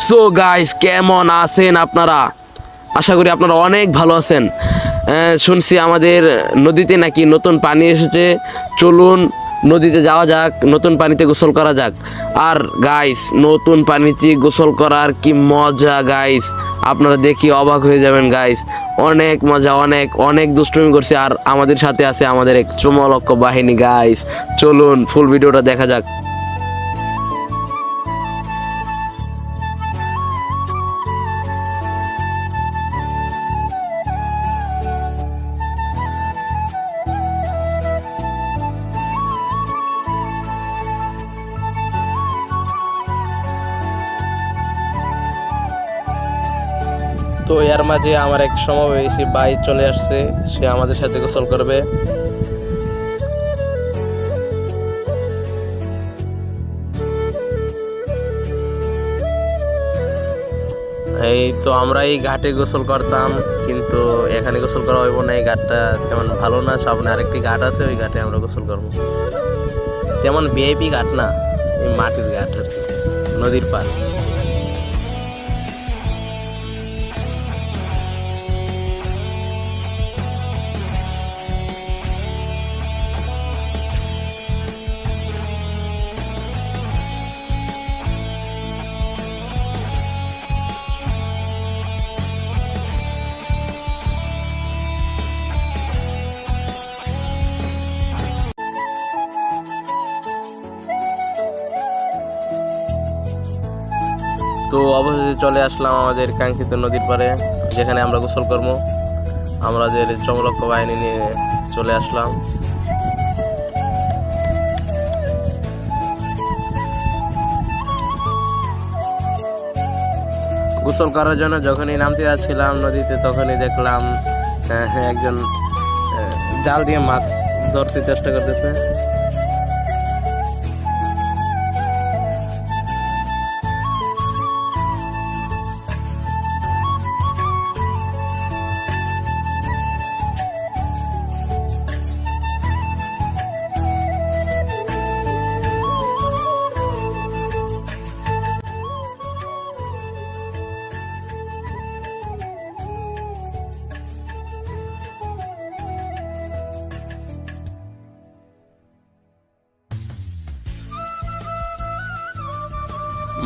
So guys, কেমন আছেন আপনারা? আশা করি আপনারা অনেক ভালো আছেন। শুনছি আমাদের নদীতে নাকি নতুন পানি এসেছে। চলুন নদীতে যাওয়া যাক, নতুন পানিতে গোসল করা যাক। আর গাইস, নতুন পানিতে গোসল করার কি মজা গাইস, আপনারা দেখি অবাক হয়ে যাবেন গাইস। অনেক মজা, অনেক অনেক দুষ্টুমি করছে। আর আমাদের সাথে আছে আমাদের এক চমলক্ষ বাহিনী গাইস। চলুন ফুল ভিডিওটা দেখা যাক। তো এর মাঝে আমার এক সমবয়সী ভাই চলে আসছে, সে আমাদের সাথে গোসল করবে। এই তো আমরা এই ঘাটে গোসল করতাম, কিন্তু এখানে গোসল করা হইব না। এই ঘাটটা তেমন ভালো না, সামনে আরেকটি ঘাট আছে, ওই ঘাটে আমরা গোসল করবো। তেমন ভিআইপি ঘাট না, এই মাটির ঘাট আর কি, নদীর পার। তো অবশেষে চলে আসলাম আমাদের কাঙ্ক্ষিত নদীর পাড়ে, যেখানে আমরা গোসল করবো। আমাদের চমলক্ষ বাহিনী নিয়ে চলে আসলাম। গোসল করার জন্য যখনই নামতে যাচ্ছিলাম নদীতে, তখনই দেখলাম একজন জাল দিয়ে মাছ ধরতে চেষ্টা করতেছে।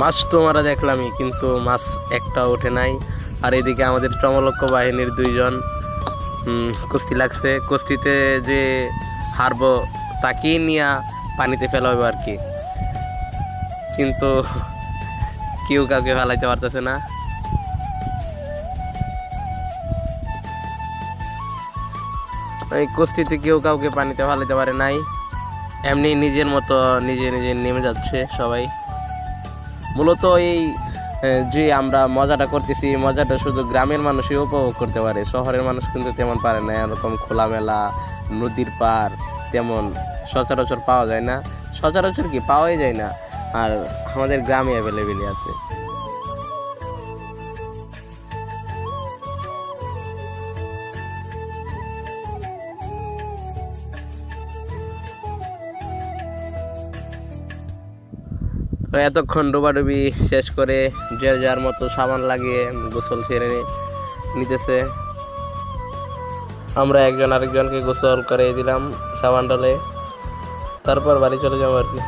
মাছ তো মারা দেখলামই, কিন্তু মাছ একটা ওঠে নাই। আর এদিকে আমাদের চমলক্ষ বাহিনীর দুইজন কুস্তি লাগছে। কুস্তিতে যে হারবো তাকেই নিয়ে পানিতে ফেলা হবে আর কি, কিন্তু কেউ কাউকে ফেলাইতে পারতেছে না। এই কুস্তিতে কেউ কাউকে পানিতে ফেলাইতে পারে নাই, এমনি নিজের মতো নিজে নিজে নেমে যাচ্ছে সবাই। মূলত এই যে আমরা মজাটা করতেছি, মজাটা শুধু গ্রামের মানুষই উপভোগ করতে পারে, শহরের মানুষ কিন্তু তেমন পারে না। এরকম খোলামেলা নদীর পার তেমন সচরাচর পাওয়া যায় না, সচরাচর কি পাওয়াই যায় না। আর আমাদের গ্রামে অ্যাভেলেবেলই আছে। তো এতক্ষণ ডোবাডুবি শেষ করে যে যার মতো সাবান লাগিয়ে গোসল সেরে নিতেছে। আমরা একজন আরেকজনকে গোসল করে দিলাম সাবান ডালে, তারপর বাড়ি চলে যাবো আর কি।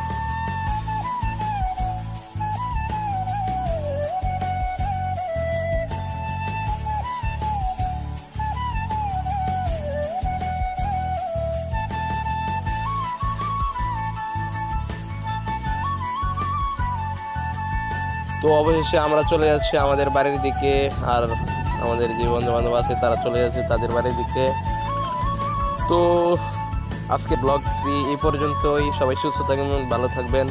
তো অবশেষে আমরা চলে যাচ্ছি আমাদের বাড়ির দিকে, আর আমাদের যে বন্ধু বান্ধব আছে তারা চলে যাচ্ছে তাদের বাড়ির দিকে। তো আজকে ব্লগটি এই পর্যন্তই। সবাই সুস্থ থাকবেন, ভালো থাকবেন।